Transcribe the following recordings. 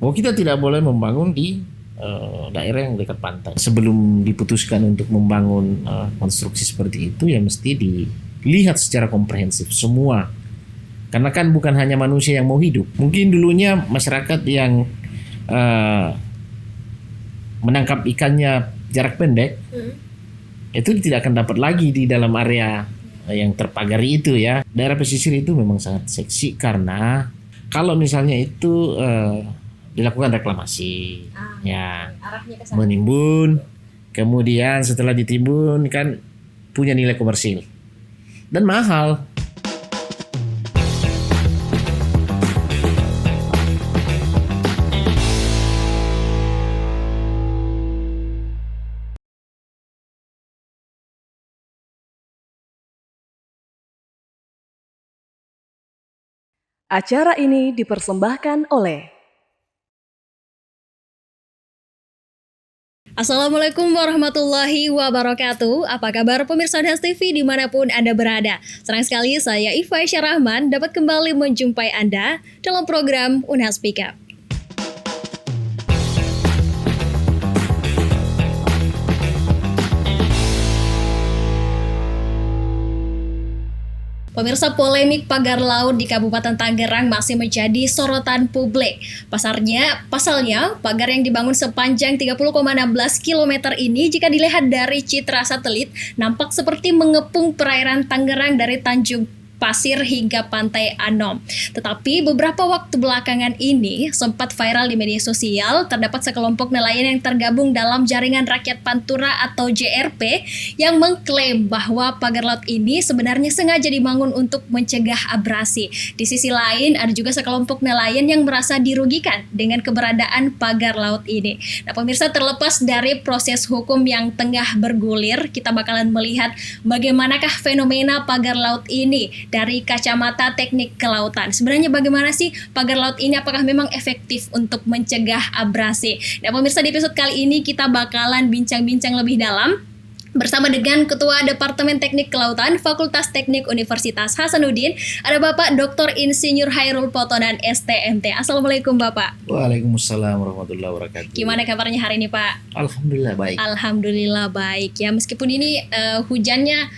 bahwa kita tidak boleh membangun di daerah yang dekat pantai. Sebelum diputuskan untuk membangun konstruksi seperti itu, ya mesti dilihat secara komprehensif semua. Karena kan bukan hanya manusia yang mau hidup. Mungkin dulunya masyarakat yang menangkap ikannya jarak pendek, itu tidak akan dapat lagi di dalam area yang terpagari itu ya. Daerah pesisir itu memang sangat seksi karena kalau misalnya itu dilakukan reklamasi, ya menimbun, kemudian setelah ditimbun kan punya nilai komersil dan mahal. Acara ini dipersembahkan oleh Assalamualaikum warahmatullahi wabarakatuh. Apa kabar pemirsa Unhas TV dimanapun Anda berada? Senang sekali saya Iva Syarahman dapat kembali menjumpai Anda dalam program Unhas Speak Up. Pemirsa, polemik pagar laut di Kabupaten Tangerang masih menjadi sorotan publik. Pasalnya, pagar yang dibangun sepanjang 30,16 km ini jika dilihat dari citra satelit, nampak seperti mengepung perairan Tangerang dari Tanjung Pasir hingga Pantai Anom. Tetapi beberapa waktu belakangan ini sempat viral di media sosial, terdapat sekelompok nelayan yang tergabung dalam Jaringan Rakyat Pantura atau JRP yang mengklaim bahwa pagar laut ini sebenarnya sengaja dibangun untuk mencegah abrasi. Di sisi lain, ada juga sekelompok nelayan yang merasa dirugikan dengan keberadaan pagar laut ini. Nah, pemirsa, terlepas dari proses hukum yang tengah bergulir, kita bakalan melihat bagaimanakah fenomena pagar laut ini dari kacamata teknik kelautan. Sebenarnya bagaimana sih pagar laut ini? Apakah memang efektif untuk mencegah abrasi? Nah, pemirsa, di episode kali ini kita bakalan bincang-bincang lebih dalam bersama dengan Ketua Departemen Teknik Kelautan Fakultas Teknik Universitas Hasanuddin, ada Bapak Dr. Insinyur Hairul Potonan STMT. Assalamualaikum Bapak. Waalaikumsalam warahmatullahi wabarakatuh. Gimana kabarnya hari ini Pak? Alhamdulillah baik. Alhamdulillah baik ya, meskipun ini hujannya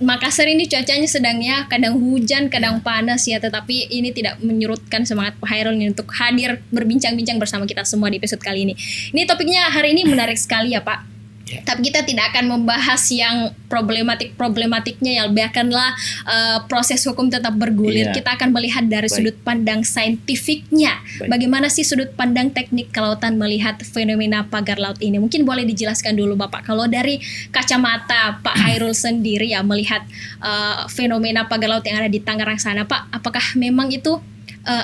Makassar ini cuacanya sedangnya kadang hujan, kadang panas ya, tetapi ini tidak menyurutkan semangat Pak Hairul untuk hadir berbincang-bincang bersama kita semua di episode kali ini. Ini topiknya hari ini menarik sekali ya Pak. Tapi kita tidak akan membahas yang problematiknya ya, biarkanlah proses hukum tetap bergulir. Kita akan melihat dari sudut pandang saintifiknya. Bagaimana sih sudut pandang teknik kelautan melihat fenomena pagar laut ini? Mungkin boleh dijelaskan dulu Bapak, kalau dari kacamata Pak Hairul sendiri ya, melihat fenomena pagar laut yang ada di Tangerang sana Pak, apakah memang itu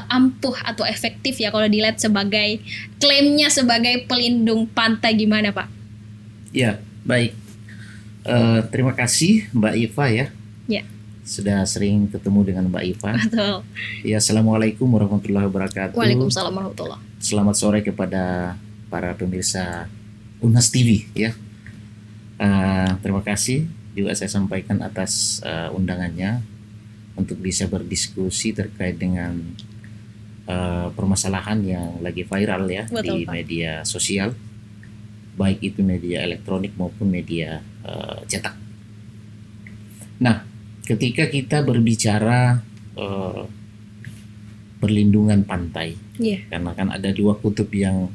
ampuh atau efektif ya kalau dilihat sebagai klaimnya sebagai pelindung pantai, gimana Pak? Ya, baik. Terima kasih Mbak Iva ya. Ya. Sudah sering ketemu dengan Mbak Iva. Betul. Ya, Assalamualaikum warahmatullahi wabarakatuh. Waalaikumsalam warahmatullahi. Selamat sore kepada para pemirsa Unhas TV ya. Terima kasih juga saya sampaikan atas undangannya untuk bisa berdiskusi terkait dengan permasalahan yang lagi viral ya. Betul, di Pak. Media sosial, baik itu media elektronik maupun media cetak. Nah, ketika kita berbicara perlindungan pantai, karena kan ada dua kutub yang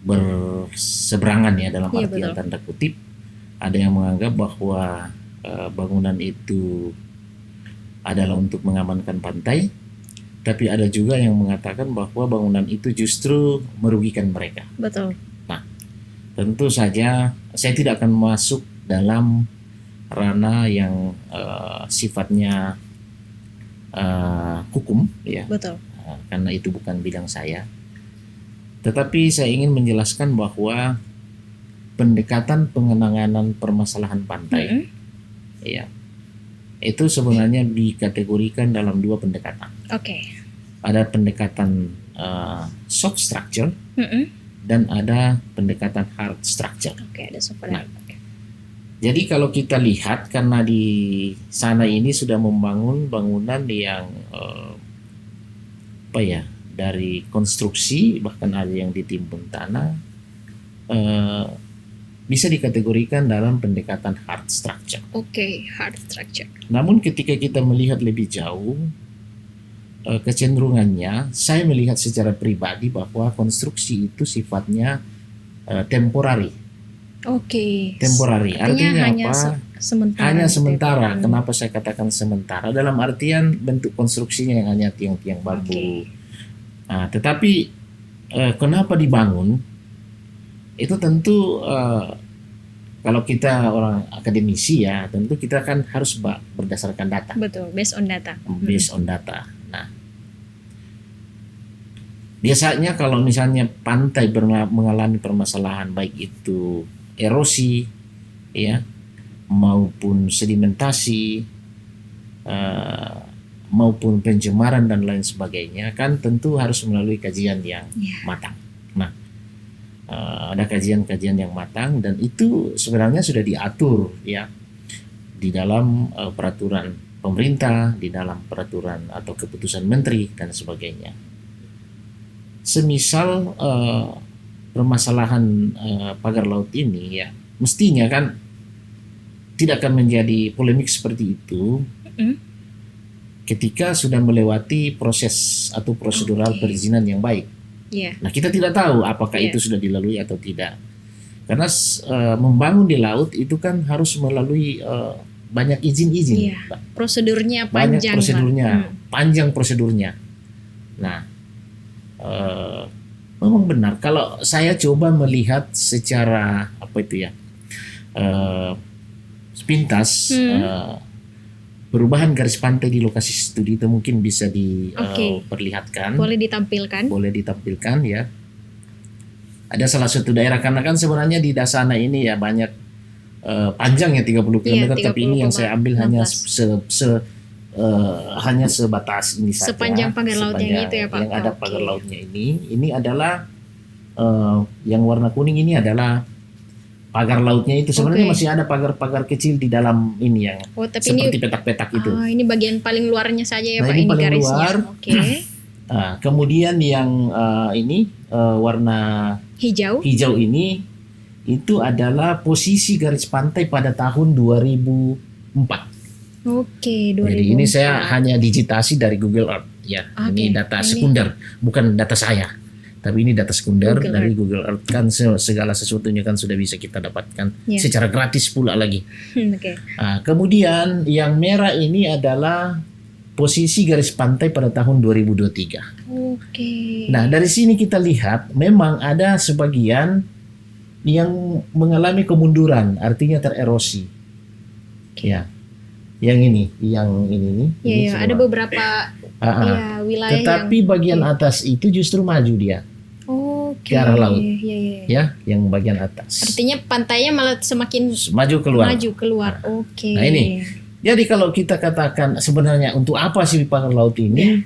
berseberangan ya dalam artian tanda kutip. Ada yang menganggap bahwa bangunan itu adalah untuk mengamankan pantai, tapi ada juga yang mengatakan bahwa bangunan itu justru merugikan mereka. Betul. Tentu saja saya tidak akan masuk dalam ranah yang sifatnya hukum ya. Betul. Karena itu bukan bidang saya. Tetapi saya ingin menjelaskan bahwa pendekatan pengenanganan permasalahan pantai ya, itu sebenarnya dikategorikan dalam dua pendekatan. Ada pendekatan soft structure dan ada pendekatan hard structure. Nah, jadi kalau kita lihat, karena di sana ini sudah membangun bangunan yang dari konstruksi, bahkan ada yang ditimbun tanah, bisa dikategorikan dalam pendekatan hard structure. Oke, hard structure. Namun ketika kita melihat lebih jauh, kecenderungannya saya melihat secara pribadi bahwa konstruksi itu sifatnya temporary. Oke. Temporary. Artinya hanya apa? sementara. Hanya gitu. sementara. Kenapa saya katakan sementara? Dalam artian bentuk konstruksinya yang hanya tiang-tiang bambu. Oke. Nah, tetapi kenapa dibangun? Itu tentu kalau kita orang akademisi ya, tentu kita kan harus berdasarkan data. Betul, based on data. Based on data. Nah, biasanya kalau misalnya pantai mengalami permasalahan baik itu erosi, ya, maupun sedimentasi, maupun pencemaran dan lain sebagainya, kan tentu harus melalui kajian yang matang. Nah, ada kajian-kajian yang matang dan itu sebenarnya sudah diatur ya di dalam peraturan pemerintah, di dalam peraturan atau keputusan menteri dan sebagainya. Semisal permasalahan pagar laut ini ya mestinya kan tidak akan menjadi polemik seperti itu ketika sudah melewati proses atau prosedural perizinan yang baik. Nah, kita tidak tahu apakah itu sudah dilalui atau tidak. Karena membangun di laut itu kan harus melalui banyak izin-izin. Prosedurnya banyak panjang. prosedurnya, panjang prosedurnya. Nah, memang benar kalau saya coba melihat secara apa itu ya, sepintas perubahan garis pantai di lokasi studi itu mungkin bisa diperlihatkan. Boleh ditampilkan. Boleh ditampilkan ya. Ada salah satu daerah karena kan sebenarnya di Dasana ini ya banyak panjangnya 30 km, tapi ini yang saya ambil hanya hanya sebatas ini saja. Sepanjang pagar lautnya itu ya Pak. Yang ada pagar lautnya ini adalah yang warna kuning ini adalah pagar lautnya itu. Sebenarnya masih ada pagar-pagar kecil di dalam ini yang seperti petak-petak itu. Ini bagian paling luarnya saja ya Pak, ini ini paling garisnya. luar. Kemudian yang ini warna hijau ini itu adalah posisi garis pantai pada tahun 2004. Oke, 2004. Jadi ini saya hanya digitasi dari Google Earth ya. Ini data sekunder, bukan data saya. Tapi ini data sekunder dari Google Earth, kan segala sesuatunya kan sudah bisa kita dapatkan secara gratis pula lagi. Kemudian yang merah ini adalah posisi garis pantai pada tahun 2023. Nah, dari sini kita lihat memang ada sebagian yang mengalami kemunduran, artinya tererosi. Ya. Yang ini nih. Ada beberapa wilayah. Tetapi bagian atas itu justru maju dia. Ke arah laut. Ya, yang bagian atas. Artinya pantainya malah semakin maju keluar. Nah, ini. Jadi kalau kita katakan sebenarnya untuk apa sih pagar laut ini?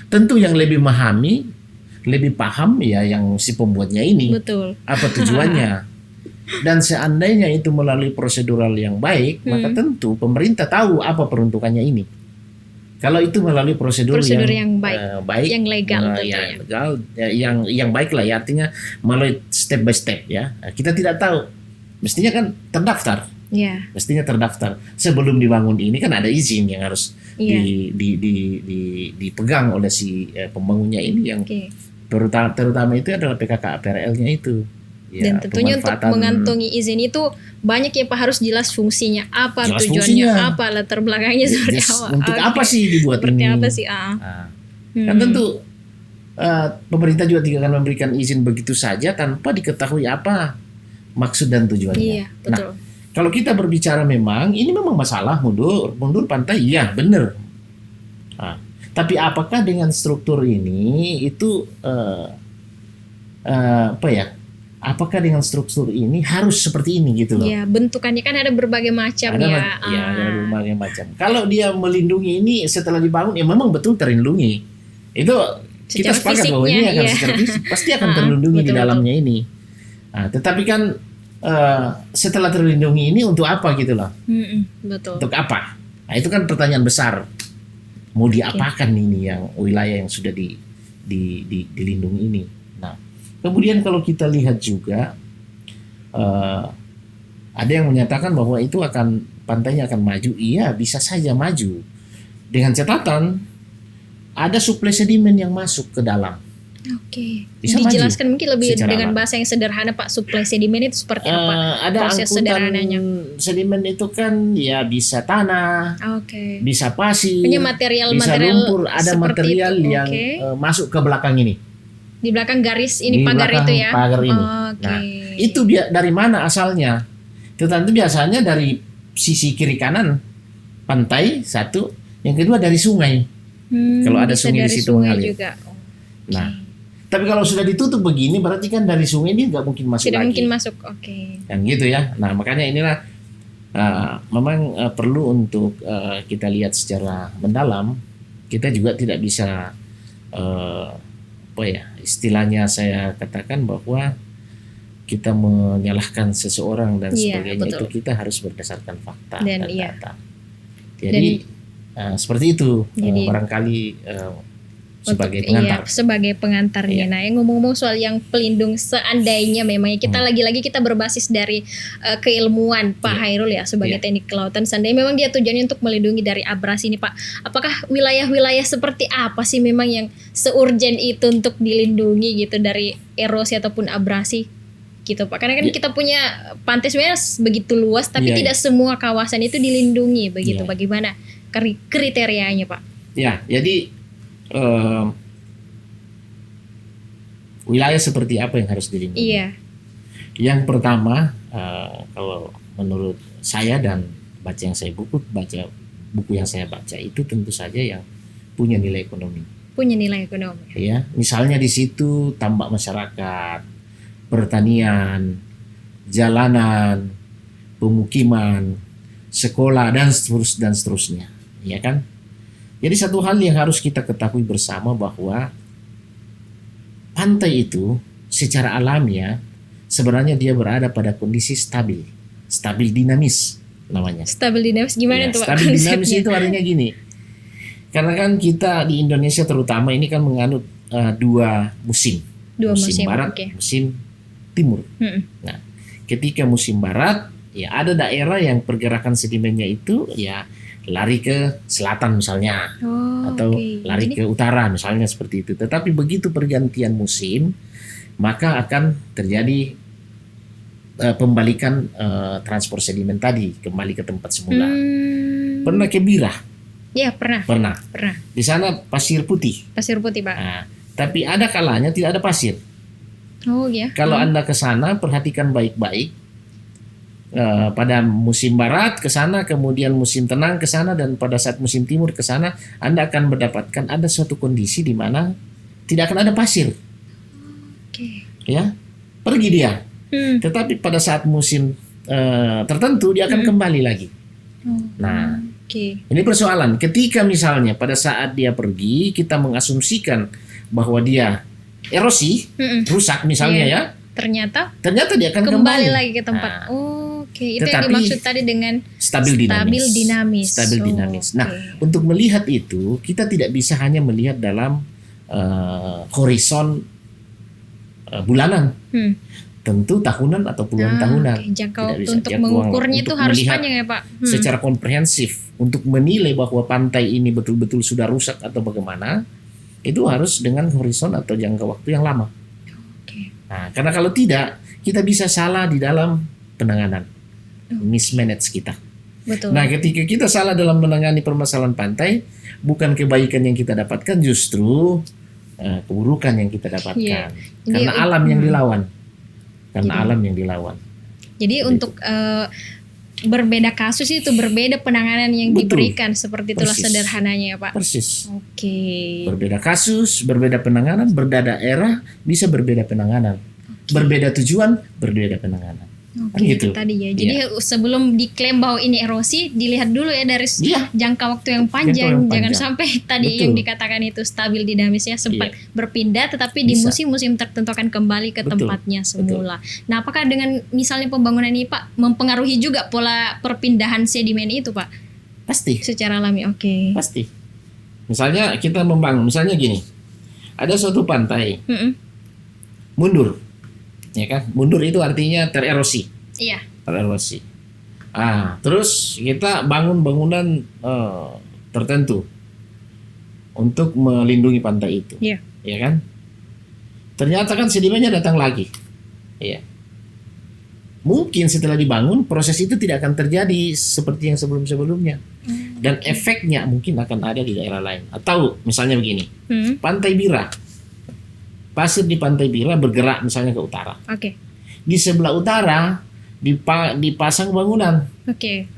Tentu yang lebih memahami, lebih paham ya yang si pembuatnya ini. Betul. Apa tujuannya? Dan seandainya itu melalui prosedural yang baik, maka tentu pemerintah tahu apa peruntukannya ini. Kalau itu melalui prosedur yang baik, yang legal, yang baik lah ya, artinya melalui step by step ya. Kita tidak tahu, mestinya kan terdaftar. Mestinya terdaftar sebelum dibangun ini kan ada izin yang harus dipegang oleh si pembangunnya ini yang terutama itu adalah PKK-APRL-nya itu. Dan tentunya untuk mengantongi izin itu banyak ya Pak, harus jelas fungsinya apa, tujuannya apa, latar belakangnya seperti apa. Untuk apa sih dibuat seperti ini? Apa sih? Kan tentu pemerintah juga tidak akan memberikan izin begitu saja tanpa diketahui apa maksud dan tujuannya. Iya, betul. Nah, kalau kita berbicara memang ini memang masalah mundur pantai, iya benar. Tapi apakah dengan struktur ini itu apa ya? Apakah dengan struktur ini harus seperti ini gitu loh? Ya, bentukannya kan ada berbagai macam ya. Ada berbagai macam. Kalau dia melindungi ini setelah dibangun, ya memang betul terlindungi. Itu kita sepakat bahwa ini akan secara fisik pasti akan terlindungi di dalamnya ini. Tetapi kan setelah terlindungi ini untuk apa gitu loh? Betul. Untuk apa? Nah, itu kan pertanyaan besar. Mau diapakan ini yang wilayah yang sudah dilindungi ini. Nah, kemudian kalau kita lihat juga ada yang menyatakan bahwa itu pantainya akan maju. Iya, bisa saja maju dengan catatan ada suplai sedimen yang masuk ke dalam. Oke. Bisa Dijelaskan mungkin lebih secara dengan alam. bahasa yang sederhana Pak, suplai sedimen itu seperti apa? Ada Proses angkutan sederhananya. sedimen itu kan ya bisa tanah, Oke. bisa pasir, Punya bisa material-material lumpur. Ada seperti material itu. yang Oke. masuk ke belakang ini. Di belakang garis ini Di pagar belakang itu ya. pagar ini. Oke. Nah, itu dari mana asalnya? Itu tentu biasanya dari sisi kiri kanan pantai satu, yang kedua dari sungai. Kalau ada bisa sungai di dari situ sungai mengalir. juga. Nah, tapi kalau sudah ditutup begini berarti kan dari sungai ini nggak mungkin masuk Tidak lagi. mungkin masuk. Oke. Kan gitu ya. Nah, makanya inilah memang perlu untuk kita lihat secara mendalam. Kita juga tidak bisa istilahnya saya katakan bahwa kita menyalahkan seseorang dan Iya, sebagainya. betul. Itu kita harus berdasarkan fakta Dan dan iya. data. Jadi seperti itu. Jadi- Barangkali sebagai Untuk- pengantar. Iya, sebagai pengantarnya. Iya. Nah, yang ngomong-ngomong soal yang pelindung, seandainya memang kita lagi-lagi kita berbasis dari keilmuan Pak Iya. Hairul ya sebagai Iya. teknik kelautan. Seandainya memang dia tujuannya untuk melindungi dari abrasi ini Pak. Apakah wilayah-wilayah seperti apa sih memang yang seurgen itu untuk dilindungi gitu dari erosi ataupun abrasi? Gitu Pak. Karena kan Iya. kita punya pantai sebenarnya begitu luas tapi Iya, tidak semua kawasan itu dilindungi begitu. Iya. Bagaimana kriterianya Pak? Ya, jadi wilayah seperti apa yang harus dilindungi? Iya. Yang pertama, kalau menurut saya dan baca buku yang saya baca itu tentu saja yang punya nilai ekonomi. Punya nilai ekonomi. Ya, misalnya di situ tambak masyarakat, pertanian, jalanan, pemukiman, sekolah dan seterusnya, ya kan? Jadi satu hal yang harus kita ketahui bersama bahwa pantai itu secara alamiah sebenarnya dia berada pada kondisi stabil dinamis namanya. Stabil dinamis gimana Ya, tuh Pak stabil dinamis konsepnya? itu artinya gini. Karena kan kita di Indonesia terutama ini kan menganut dua musim. Dua musim, barat, oke. musim timur. Mm-mm. Nah, ketika musim barat, ya ada daerah yang pergerakan sedimennya itu ya lari ke selatan misalnya, Oh, atau oke. lari Jadi- ke utara misalnya seperti itu. Tetapi begitu pergantian musim, maka akan terjadi pembalikan transport sedimen tadi kembali ke tempat semula. Pernah ke Birah? Ya pernah. Pernah. Pernah. Di sana pasir putih. Pasir putih Pak. Nah, tapi ada kalanya tidak ada pasir. Oh ya. Kalau Anda ke sana perhatikan baik-baik. Pada musim barat ke sana, kemudian musim tenang ke sana, dan pada saat musim timur ke sana, Anda akan mendapatkan ada suatu kondisi di mana tidak akan ada pasir, Oke. ya. Pergi dia. Tetapi pada saat musim tertentu dia akan kembali lagi. Oh, Nah, oke. ini persoalan. Ketika misalnya pada saat dia pergi, kita mengasumsikan bahwa dia erosi, Mm-mm. rusak misalnya Iya. ya, Ternyata dia akan kembali lagi ke tempat. Nah, Oke, itu yang tetapi dimaksud tadi dengan stabil dinamis. Oh, Stabil dinamis. Nah, oke. untuk melihat itu kita tidak bisa hanya melihat dalam horizon bulanan, Hmm. tentu tahunan atau puluhan tahunan. Oke. Jangka Tidak waktu bisa. untuk Jangka mengukurnya waktu itu untuk harus melihat panjang ya Pak. Secara komprehensif untuk menilai bahwa pantai ini betul-betul sudah rusak atau bagaimana, itu harus dengan horizon atau jangka waktu yang lama. Oke. Nah, karena kalau tidak, kita bisa salah di dalam penanganan, mismanage kita. Betul. Nah, ketika kita salah dalam menangani permasalahan pantai, bukan kebaikan yang kita dapatkan, justru keburukan yang kita dapatkan. Iya. Karena Jadi, alam yang dilawan. Karena Jadi- alam yang dilawan. Jadi untuk berbeda kasus itu berbeda penanganan yang Betul. diberikan, seperti itulah Persis. sederhananya ya Pak. Persis. Oke. Berbeda kasus, berbeda penanganan, berbeda daerah, bisa berbeda penanganan. Berbeda tujuan, berbeda penanganan. Oke, gitu. itu tadi ya. Jadi sebelum diklaim bahwa ini erosi, dilihat dulu ya dari Iya. jangka waktu yang panjang. Jangka yang Jangan panjang. sampai tadi Betul. yang dikatakan itu stabil dinamisnya sempat berpindah, tetapi di Bisa. musim-musim tertentu akan kembali ke Betul. tempatnya semula. Nah, apakah dengan misalnya pembangunan ini Pak mempengaruhi juga pola perpindahan sedimen itu Pak Pasti. secara alami? Oke. Pasti. Misalnya kita membangun, misalnya gini, ada suatu pantai Mm-mm. mundur, ya kan? Mundur itu artinya tererosi, Iya. tererosi. Terus kita bangun bangunan tertentu untuk melindungi pantai itu, Iya. ya kan? Ternyata kan sedimennya datang lagi, ya. Mungkin setelah dibangun proses itu tidak akan terjadi seperti yang sebelum-sebelumnya, dan efeknya mungkin akan ada di daerah lain. Atau misalnya begini, Pantai Bira, pasir di Pantai Bira bergerak misalnya ke utara. Oke. Di sebelah utara dipasang bangunan. Oke.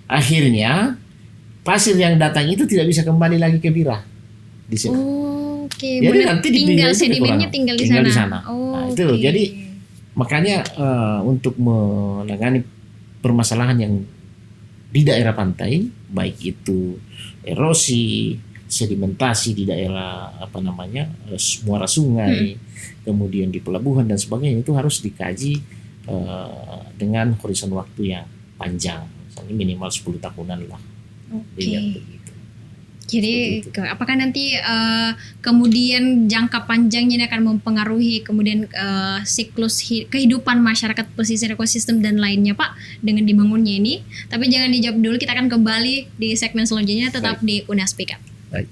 Akhirnya pasir yang datang itu tidak bisa kembali lagi ke Bira di sini. Oke. Jadi Benar, nanti di tinggal Bira itu sedimennya kekurangan. tinggal di Tinggal sana. di sana. Nah, itu loh. Jadi makanya untuk menangani permasalahan yang di daerah pantai, baik itu erosi, sedimentasi di daerah muara sungai, kemudian di pelabuhan dan sebagainya, itu harus dikaji dengan horizon waktu yang panjang, misalnya minimal 10 tahunan lah. Dilihat begitu. Jadi apakah nanti kemudian jangka panjangnya ini akan mempengaruhi kemudian siklus kehidupan masyarakat pesisir, ekosistem dan lainnya Pak dengan dibangunnya ini? Tapi jangan dijawab dulu, kita akan kembali di segmen selanjutnya, tetap di Unas Speak Up. Baik.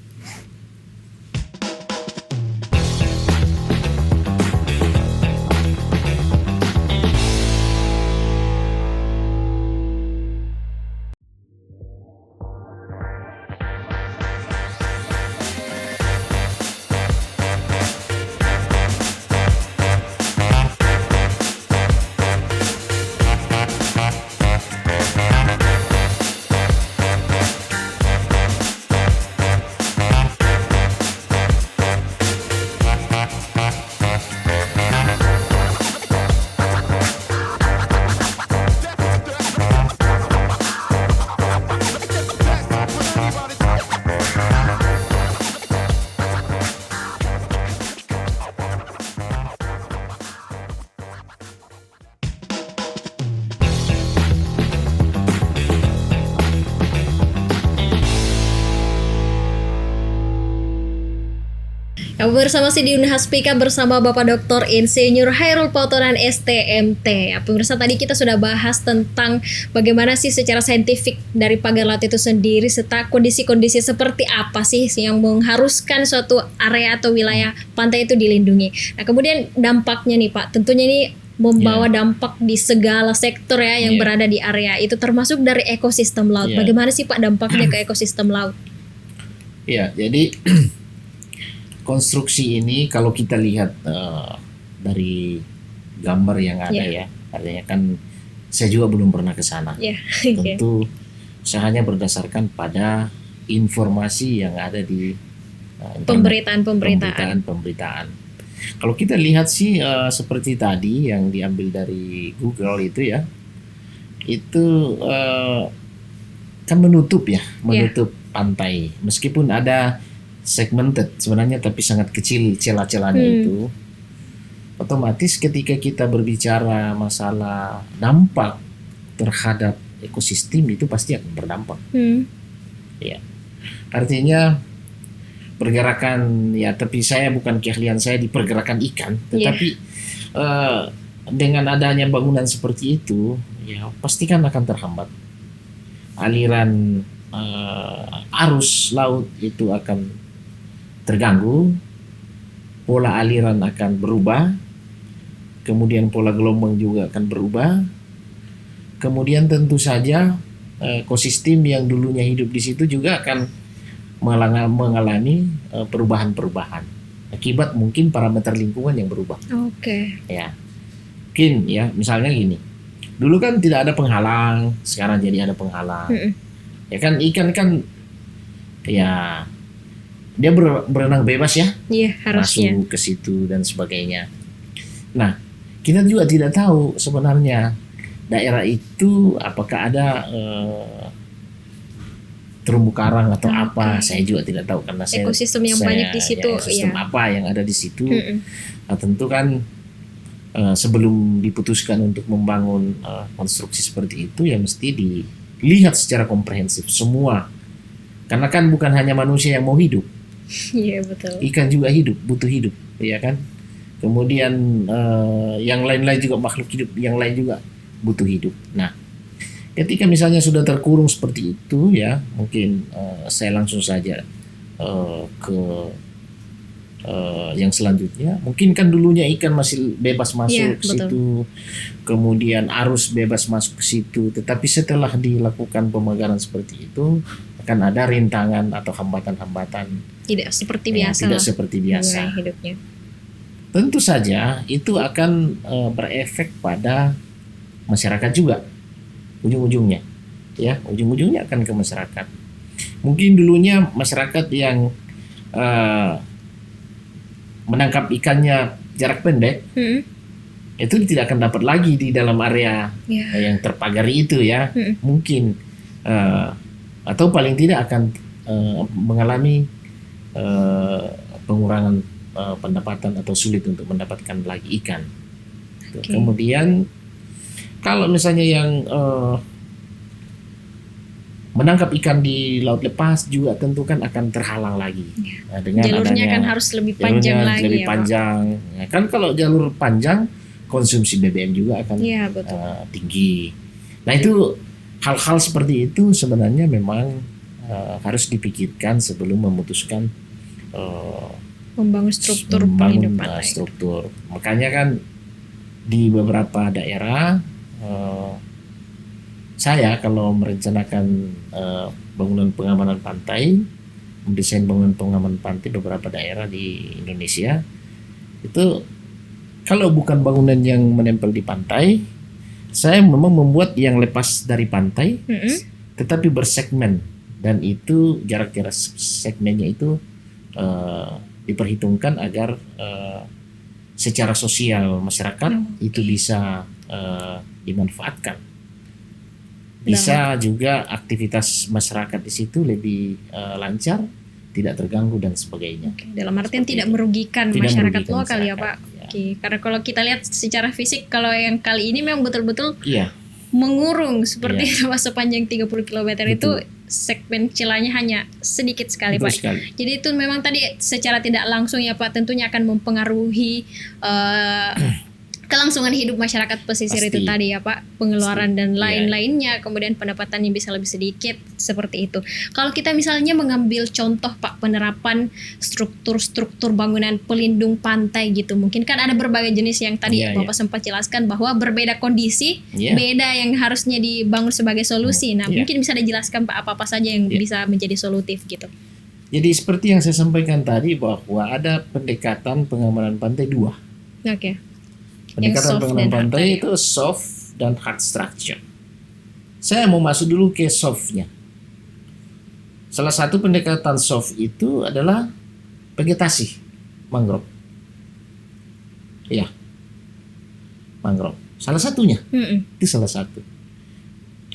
Bersama si di Unhas Speak Up bersama Bapak Dr. Insinyur Hairul Pautonan STMT. Pemirsa, tadi kita sudah bahas tentang bagaimana sih secara saintifik dari pagar laut itu sendiri, serta kondisi-kondisi seperti apa sih yang mengharuskan suatu area atau wilayah pantai itu dilindungi. Nah, kemudian dampaknya nih Pak, tentunya ini membawa dampak di segala sektor ya yang berada di area itu, termasuk dari ekosistem laut. Bagaimana sih Pak dampaknya ke ekosistem laut? Ya, jadi konstruksi ini kalau kita lihat dari gambar yang ada ya, artinya kan saya juga belum pernah ke sana. Tentu saya hanya berdasarkan pada informasi yang ada di pemberitaan. Kalau kita lihat sih seperti tadi yang diambil dari Google itu ya, itu kan menutup pantai, meskipun ada segmented sebenarnya tapi sangat kecil celah-celahnya itu. Otomatis ketika kita berbicara masalah dampak terhadap ekosistem itu pasti akan berdampak. Ya, artinya pergerakan tapi saya bukan keahlian saya di pergerakan ikan, tetapi dengan adanya bangunan seperti itu ya pasti kan akan terhambat aliran arus laut, itu akan terganggu, pola aliran akan berubah, kemudian pola gelombang juga akan berubah, kemudian tentu saja ekosistem yang dulunya hidup di situ juga akan mengalami perubahan-perubahan akibat mungkin parameter lingkungan yang berubah. Ya, mungkin ya misalnya gini, dulu kan tidak ada penghalang, sekarang jadi ada penghalang. Ya kan ikan kan ya dia berenang bebas ya, harusnya masuk ke situ dan sebagainya. Nah, kita juga tidak tahu sebenarnya daerah itu apakah ada terumbu karang atau apa, saya juga tidak tahu karena ekosistem yang banyak di situ. Ekosistem apa yang ada di situ. Nah, tentu kan sebelum diputuskan untuk membangun konstruksi seperti itu ya mesti dilihat secara komprehensif semua, karena kan bukan hanya manusia yang mau hidup. Iya betul. Ikan juga hidup, butuh hidup, ya kan? Kemudian yang lain-lain juga, makhluk hidup yang lain juga butuh hidup. Nah, ketika misalnya sudah terkurung seperti itu, ya mungkin saya langsung saja ke yang selanjutnya. Mungkin kan dulunya ikan masih bebas masuk Iya, ke situ, kemudian arus bebas masuk ke situ. Tetapi setelah dilakukan pemagaran seperti itu, akan ada rintangan atau hambatan-hambatan Tidak seperti yang biasa tidak lah seperti biasa. mulai hidupnya. Tentu saja itu akan berefek pada masyarakat juga, ujung-ujungnya, ya ujung-ujungnya akan ke masyarakat. Mungkin dulunya masyarakat yang menangkap ikannya jarak pendek itu tidak akan dapat lagi di dalam area Ya. yang terpagari itu, ya mungkin atau paling tidak akan mengalami pengurangan pendapatan atau sulit untuk mendapatkan lagi ikan. Oke. Kemudian kalau misalnya yang menangkap ikan di laut lepas juga tentu kan akan terhalang lagi. Nah, dengan Jalurnya adanya kan harus lebih panjang jalurnya lagi lebih ya, Pak. panjang. Ya, kan kalau jalur panjang konsumsi BBM juga akan Iya betul. tinggi. Nah itu hal-hal seperti itu sebenarnya memang harus dipikirkan sebelum memutuskan Membangun struktur membangun pelindung pantai. struktur. Makanya kan di beberapa daerah saya kalau merencanakan bangunan pengamanan pantai, mendesain bangunan pengamanan pantai beberapa daerah di Indonesia itu, kalau bukan bangunan yang menempel di pantai, saya memang membuat yang lepas dari pantai tetapi bersegmen, dan itu jarak-jarak segmennya itu diperhitungkan agar secara sosial masyarakat itu bisa dimanfaatkan. Bisa juga aktivitas masyarakat di situ lebih lancar, tidak terganggu dan sebagainya. Oke, dalam artian Seperti tidak itu. merugikan Tidak masyarakat merugikan lokal ya masyarakat, Pak. ya. Oke, karena kalau kita lihat secara fisik, kalau yang kali ini memang betul-betul Iya, mengurung seperti Iya. itu Pak, sepanjang 30 km itu Betul. segmen celahnya hanya sedikit sekali betul Pak. sekali. Jadi itu memang tadi secara tidak langsung ya Pak, tentunya akan mempengaruhi kelangsungan hidup masyarakat pesisir Pasti. itu tadi ya Pak, pengeluaran Pasti. dan Iya. lain-lainnya, kemudian pendapatannya bisa lebih sedikit seperti itu. Kalau kita misalnya mengambil contoh Pak penerapan struktur-struktur bangunan pelindung pantai gitu, mungkin kan ada berbagai jenis yang tadi Iya, Bapak sempat jelaskan bahwa berbeda kondisi, Iya. beda yang harusnya dibangun sebagai solusi. Nah, Iya. mungkin bisa dijelaskan Pak apa-apa saja yang Iya. bisa menjadi solutif gitu. Jadi seperti yang saya sampaikan tadi bahwa ada pendekatan pengamanan pantai dua. Oke. Pendekatan soft pengamanan dan hard pantai tadi. itu soft dan hard structure. Saya mau masuk dulu ke softnya. Salah satu pendekatan soft itu adalah vegetasi mangrove. Iya, mangrove. Salah satunya. Itu salah satu.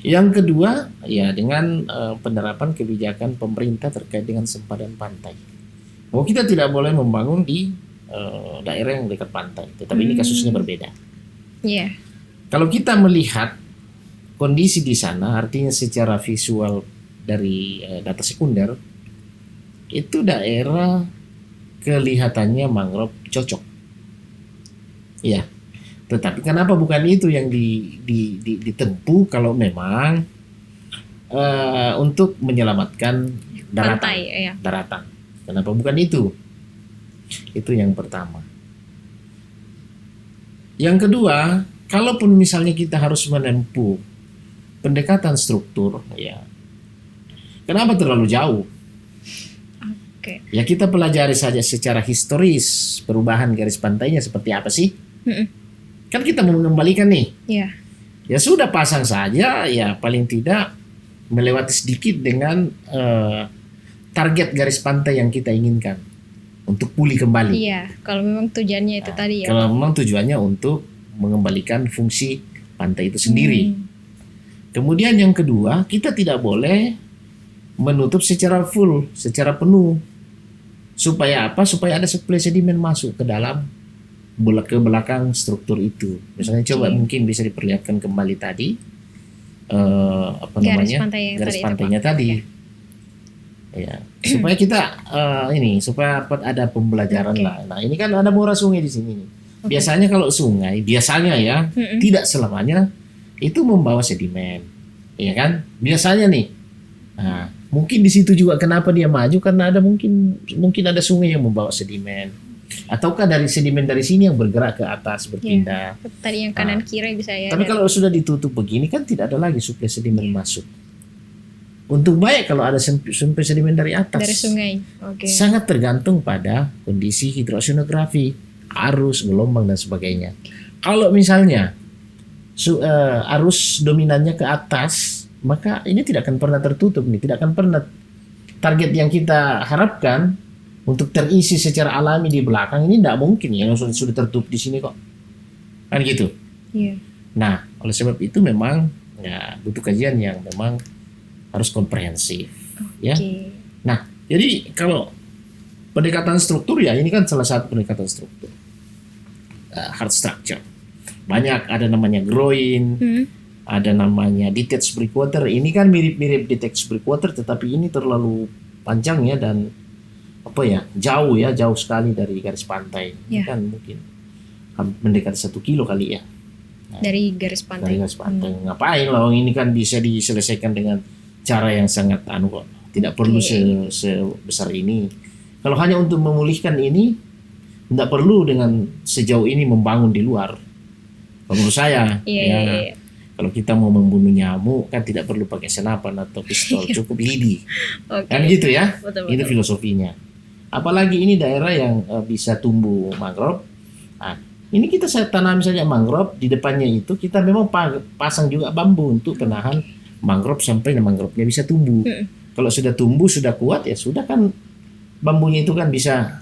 Yang kedua, ya dengan penerapan kebijakan pemerintah terkait dengan sempadan pantai. Bahwa kita tidak boleh membangun di daerah yang dekat pantai, tetapi ini kasusnya berbeda. Iya. Kalau kita melihat kondisi di sana, artinya secara visual dari data sekunder, itu daerah kelihatannya mangrove cocok. Iya. Tetapi kenapa bukan itu yang ditempuh kalau memang untuk menyelamatkan daratan? Pantai, ya. Daratan. Kenapa bukan itu? Itu yang pertama. Yang kedua, kalaupun misalnya kita harus menempuh pendekatan struktur, ya, kenapa terlalu jauh? Oke. Ya kita pelajari saja secara historis perubahan garis pantainya seperti apa sih? Kan kita mau mengembalikan nih. Iya. Ya sudah pasang saja, ya paling tidak melewati sedikit dengan target garis pantai yang kita inginkan untuk pulih kembali. Iya, kalau memang tujuannya itu Nah, tadi ya. kalau memang tujuannya untuk mengembalikan fungsi pantai itu sendiri. Kemudian yang kedua, kita tidak boleh menutup secara full, secara penuh. Supaya apa? Supaya ada suplai sedimen masuk ke dalam ke belakang struktur itu. Misalnya coba mungkin bisa diperlihatkan kembali tadi Garis pantai yang garis tadi itu, pantainya Pak. tadi. Ya, supaya kita supaya ada pembelajaran Oke. lah. Nah, ini kan ada muara sungai di sini nih. Oke. Biasanya kalau sungai, biasanya ya, Mm-mm. tidak selamanya itu membawa sedimen. Ya kan? Biasanya nih. Nah, mungkin di situ juga kenapa dia maju karena ada mungkin ada sungai yang membawa sedimen. Ataukah dari sedimen dari sini yang bergerak ke atas berpindah. Tadi yang kanan kiri bisa ya. Tapi dari- kalau sudah ditutup begini kan tidak ada lagi suplai sedimen masuk. Untuk baik kalau ada suplai sedimen dari atas. dari sungai. Oke. Sangat tergantung pada kondisi hidrosonografi, arus, gelombang dan sebagainya. Kalau misalnya arus dominannya ke atas, maka ini tidak akan pernah tertutup nih, tidak akan pernah target yang kita harapkan untuk terisi secara alami di belakang ini tidak mungkin ya, yang sudah tertutup di sini kok. Kan gitu. Iya. Nah, oleh sebab itu memang ya butuh kajian yang memang harus komprehensif, ya. Oke. Nah, jadi kalau pendekatan struktur ya ini kan salah satu pendekatan struktur. Hard structure. Banyak ada namanya groin, Hmm. ada namanya detached breakwater. Ini kan mirip-mirip detached breakwater tetapi ini terlalu panjang ya dan jauh sekali dari garis pantai. Ini Ya. kan mungkin mendekati 1 kilo kali ya. Dari garis pantai. Dari garis pantai. Ngapain lah ini kan bisa diselesaikan dengan cara yang sangat kok. Tidak perlu sebesar ini. Kalau hanya untuk memulihkan ini tidak perlu dengan sejauh ini membangun di luar. Kalau menurut saya Iya, ya, iya. kalau kita mau membunuh nyamuk kan tidak perlu pakai senapan atau pistol, cukup lidi. Oke. Kan gitu ya. Betul, Itu betul. filosofinya. Apalagi ini daerah yang bisa tumbuh mangrove. Nah, ini kita tanam saja mangrove, di depannya itu kita memang pasang juga bambu untuk penahan mangrove sampai mangrove-nya bisa tumbuh. Kalau sudah tumbuh, sudah kuat ya sudah kan bambunya itu kan bisa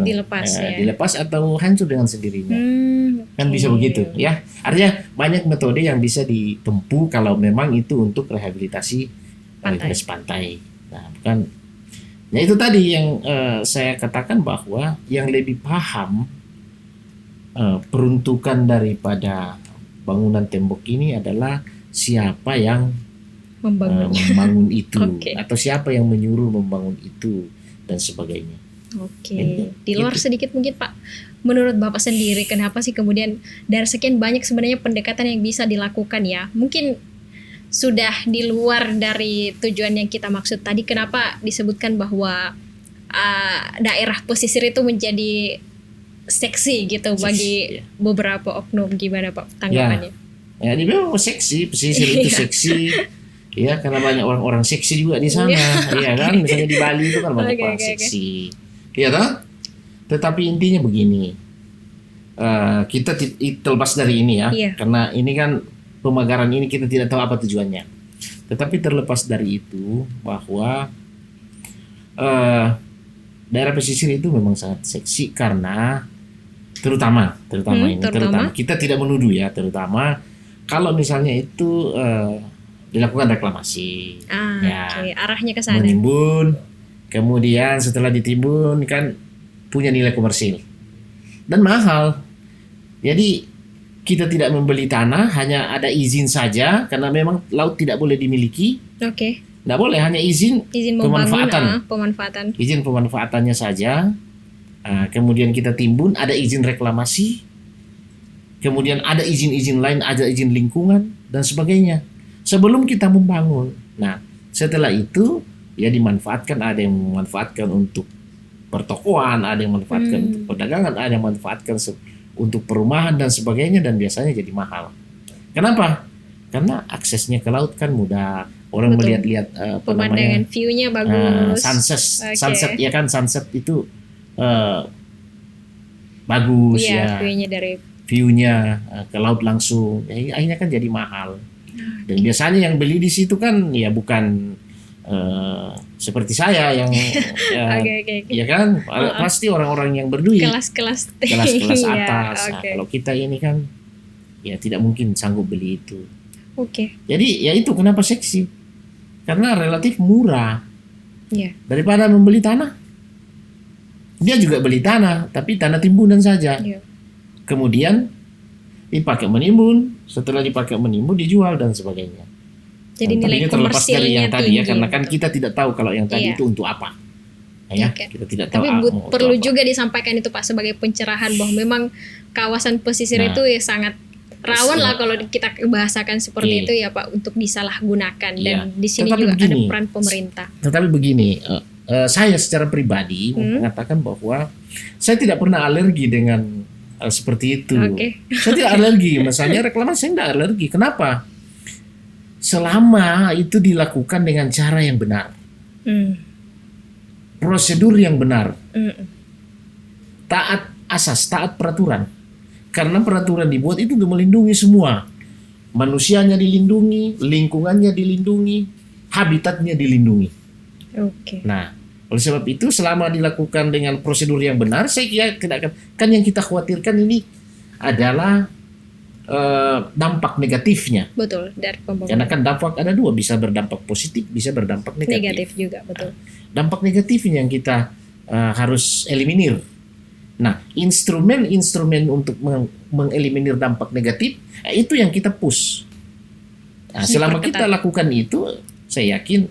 Dilepas, ya. dilepas atau hancur dengan sendirinya. Kan Oke. bisa begitu ya. Artinya banyak metode yang bisa ditempuh kalau memang itu untuk rehabilitasi garis pantai. Nah, bukan. Nah itu tadi yang saya katakan bahwa yang lebih paham peruntukan daripada bangunan tembok ini adalah siapa yang membangun itu Oke. atau siapa yang menyuruh membangun itu dan sebagainya. Oke. Di luar sedikit mungkin Pak, menurut Bapak sendiri kenapa sih kemudian dari sekian banyak sebenarnya pendekatan yang bisa dilakukan ya? Mungkin sudah di luar dari tujuan yang kita maksud tadi, kenapa disebutkan bahwa daerah pesisir itu menjadi seksi gitu bagi ya. beberapa oknum, gimana Pak tanggapannya? Ya, ini memang seksi, pesisir itu seksi. Ya, karena banyak orang-orang seksi juga di sana. Iya kan, misalnya di Bali itu kan banyak orang seksi. Iya toh? Tetapi intinya begini. Kita terlepas dari ini ya. Iya. Karena ini kan pemagaran ini kita tidak tahu apa tujuannya. Tetapi terlepas dari itu bahwa daerah pesisir itu memang sangat seksi karena terutama kita tidak menuduh ya, terutama kalau misalnya itu dilakukan reklamasi, Oke. Arahnya ke sana. menimbun, kemudian setelah ditimbun kan punya nilai komersil dan mahal. Jadi kita tidak membeli tanah, hanya ada izin saja karena memang laut tidak boleh dimiliki. Oke. Tidak boleh, hanya izin Membangun pemanfaatan. pemanfaatan. Izin pemanfaatannya saja. Kemudian kita timbun, ada izin reklamasi. Kemudian ada izin-izin lain, ada izin lingkungan dan sebagainya. Sebelum kita membangun. Nah, setelah itu ya dimanfaatkan, ada yang memanfaatkan untuk pertokoan, ada yang memanfaatkan untuk perdagangan, ada yang memanfaatkan untuk perumahan dan sebagainya dan biasanya jadi mahal. Kenapa? Karena aksesnya ke laut kan mudah. Orang Betul. melihat-lihat Pemandangan view-nya bagus. sunset ya kan, sunset itu bagus Iya, ya. view-nya dari View-nya ke laut langsung. Ya, akhirnya kan jadi mahal. Dan biasanya yang beli di situ kan ya bukan seperti saya yang Oke. ya kan pasti orang-orang yang berduit, Kelas-kelas kelas-kelas Iya, atas. Nah, oke. kalau kita ini kan ya tidak mungkin sanggup beli itu. Oke. Jadi ya itu kenapa seksi, karena relatif murah Iya. daripada membeli tanah. Dia juga beli tanah tapi tanah timbunan saja. Iya. Kemudian dipakai menimbun, setelah dipakai menimbun dijual dan sebagainya. Jadi Tapi nilai ini terlepas dari komersilnya yang tadi ya, tinggi, karena kan betul. kita tidak tahu kalau yang tadi Iya. itu untuk apa. Ya, Oke. kita tidak tahu Tapi mau untuk perlu apa. juga disampaikan itu Pak sebagai pencerahan bahwa memang kawasan pesisir Nah. itu ya sangat rawan lah Iya. kalau kita bahasakan seperti Oke. itu ya Pak, untuk disalahgunakan. Iya. Dan di sini Tetapi juga ada begini, peran pemerintah. Tetapi begini, saya secara pribadi mengatakan bahwa saya tidak pernah alergi dengan seperti itu. Oke. Saya tidak alergi, misalnya reklamasi saya tidak alergi. Kenapa? Selama itu dilakukan dengan cara yang benar, Hmm. prosedur yang benar, Hmm. taat asas, taat peraturan. Karena peraturan dibuat itu untuk melindungi semua. Manusianya dilindungi, lingkungannya dilindungi, habitatnya dilindungi. Oke. Nah, oleh sebab itu selama dilakukan dengan prosedur yang benar, saya kira tidak akan, kan yang kita khawatirkan ini adalah dampak negatifnya. Betul, dari Karena pembangunan. kan dampak ada dua, bisa berdampak positif, bisa berdampak negatif. Negatif juga, betul. Dampak negatifnya yang kita harus eliminir. Nah, instrumen-instrumen untuk mengeliminir dampak negatif itu yang kita push. Nah, selama kita lakukan itu, saya yakin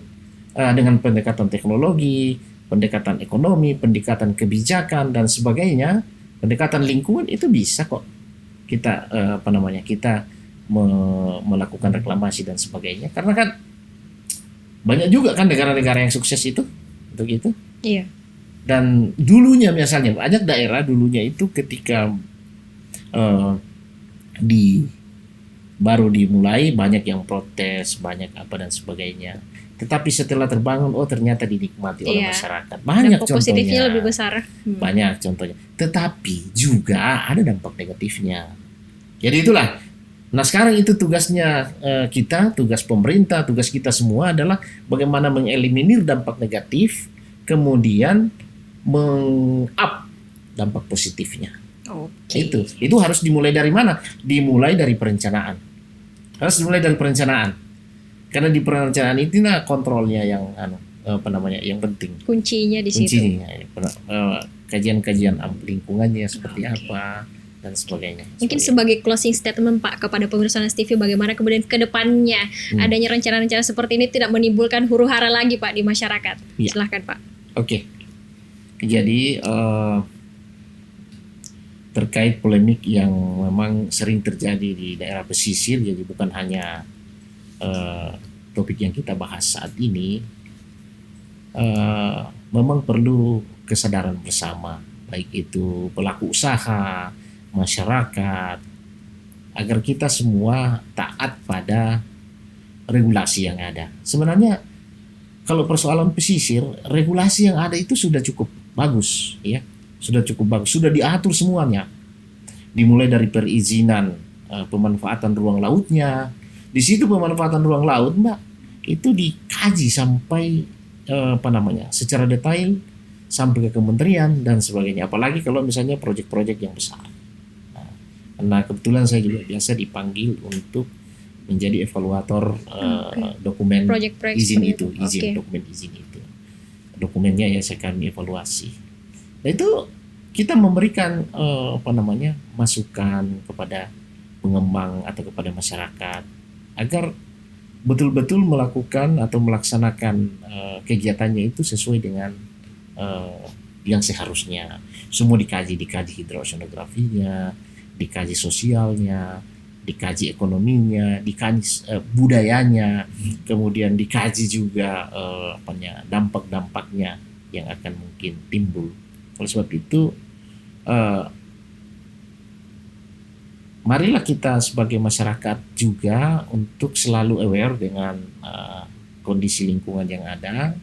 dengan pendekatan teknologi, pendekatan ekonomi, pendekatan kebijakan dan sebagainya, pendekatan lingkungan itu bisa kok kita kita melakukan reklamasi dan sebagainya. Karena kan banyak juga kan negara-negara yang sukses itu untuk itu. Iya. Dan dulunya misalnya banyak daerah dulunya itu ketika baru dimulai banyak yang protes, banyak apa dan sebagainya. Tetapi setelah terbangun, oh ternyata dinikmati oleh masyarakat. Banyak dampak contohnya. positifnya lebih besar. Banyak contohnya. Tetapi juga ada dampak negatifnya. Jadi itulah. Nah sekarang itu tugasnya kita, tugas pemerintah, tugas kita semua adalah bagaimana mengeliminir dampak negatif, kemudian meng-up dampak positifnya. Oke. Itu harus dimulai dari mana? Dimulai dari perencanaan. Harus dimulai dari perencanaan. Karena di perencanaan itu kontrolnya yang yang penting. Kuncinya di situ. Kuncinya kajian-kajian lingkungannya seperti apa dan sebagainya. Mungkin sebagai closing statement Pak kepada pemirsa Nas TV, bagaimana kemudian ke depannya adanya rencana-rencana seperti ini tidak menimbulkan huru-hara lagi Pak di masyarakat. Ya. Silahkan Pak. Oke. Jadi terkait polemik yang memang sering terjadi di daerah pesisir, jadi bukan hanya topik yang kita bahas saat ini, memang perlu kesadaran bersama, baik itu pelaku usaha, masyarakat, agar kita semua taat pada regulasi yang ada. Sebenarnya kalau persoalan pesisir, regulasi yang ada itu sudah cukup bagus, ya, sudah cukup bagus, sudah diatur semuanya, dimulai dari perizinan pemanfaatan ruang lautnya. Di situ pemanfaatan ruang laut, Mbak, itu dikaji sampai secara detail sampai ke kementerian dan sebagainya. Apalagi kalau misalnya proyek-proyek yang besar. Nah, kebetulan saya juga biasa dipanggil untuk menjadi evaluator dokumen Proyek-proyek izin seperti itu, itu. dokumen izin itu. Dokumennya ya saya akan evaluasi. Nah itu kita memberikan masukan kepada pengembang atau kepada masyarakat agar betul-betul melakukan atau melaksanakan kegiatannya itu sesuai dengan yang seharusnya. Semua dikaji hidrosonografinya, dikaji sosialnya, dikaji ekonominya, dikaji budayanya, kemudian dikaji juga dampak-dampaknya yang akan mungkin timbul. Oleh sebab itu, marilah kita sebagai masyarakat juga untuk selalu aware dengan kondisi lingkungan yang ada,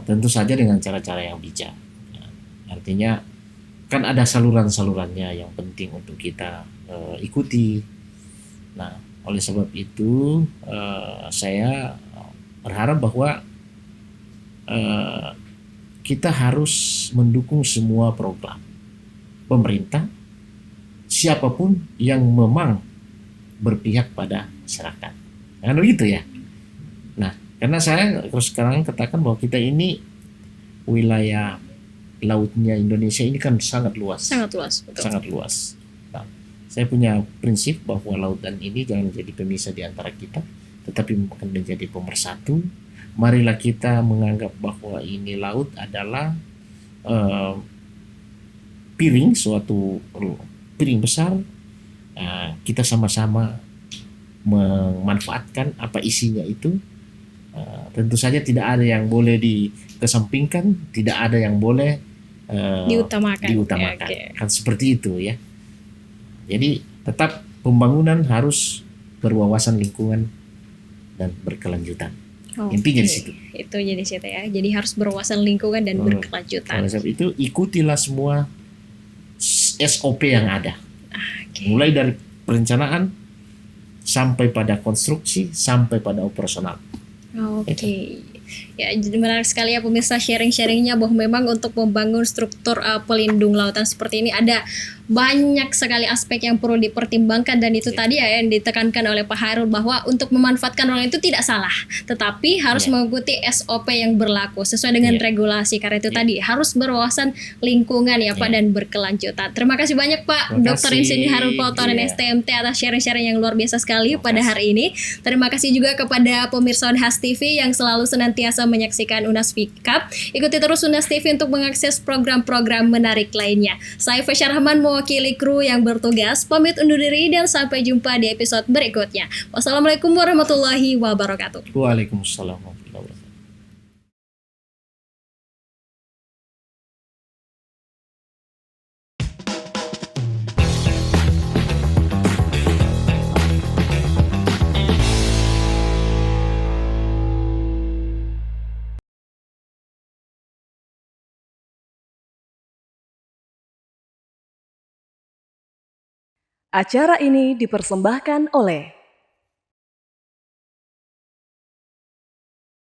tentu saja dengan cara-cara yang bijak. Artinya kan ada saluran-salurannya yang penting untuk kita ikuti. Nah, oleh sebab itu saya berharap bahwa kita harus mendukung semua program pemerintah, siapapun yang memang berpihak pada masyarakat. Kan begitu ya. Nah, karena saya terus sekarang katakan bahwa kita ini wilayah lautnya Indonesia ini kan sangat luas. Sangat luas, betul. Sangat luas. Nah, saya punya prinsip bahwa lautan ini jangan menjadi pemisah di antara kita, tetapi akan menjadi pemersatu. Marilah kita menganggap bahwa ini laut adalah eh, piring, suatu piring besar. Kita sama-sama memanfaatkan apa isinya itu. Tentu saja tidak ada yang boleh dikesampingkan, tidak ada yang boleh Diutamakan. diutamakan. Oke. Kan seperti itu ya. Jadi tetap pembangunan harus berwawasan lingkungan dan berkelanjutan. Intinya di situ. Itu jadi situ ya. Jadi harus berwawasan lingkungan dan berkelanjutan. Oleh sebab itu ikutilah semua SOP yang ada. Oke. Mulai dari perencanaan sampai pada konstruksi sampai pada operasional. Oke. Ya, jadi menarik sekali ya pemirsa sharing-sharingnya bahwa memang untuk membangun struktur pelindung lautan seperti ini ada banyak sekali aspek yang perlu dipertimbangkan, dan itu tadi ya yang ditekankan oleh Pak Hairul bahwa untuk memanfaatkan ruang itu tidak salah, tetapi harus mengikuti SOP yang berlaku sesuai dengan regulasi, karena itu tadi harus berwawasan lingkungan ya Pak dan berkelanjutan. Terima kasih banyak Pak Dr. Insinyur Hairul Pautonen STMT atas sharing-sharing yang luar biasa sekali pada hari ini. Terima kasih juga kepada pemirsa Unhas TV yang selalu senantiasa menyaksikan Unas Fikap. Ikuti terus Unas TV untuk mengakses program-program menarik lainnya. Saya Fasya Rahman mewakili kru yang bertugas, pamit undur diri dan sampai jumpa di episode berikutnya. Wassalamualaikum warahmatullahi wabarakatuh. Waalaikumsalam warahmatullahi wabarakatuh. Acara ini dipersembahkan oleh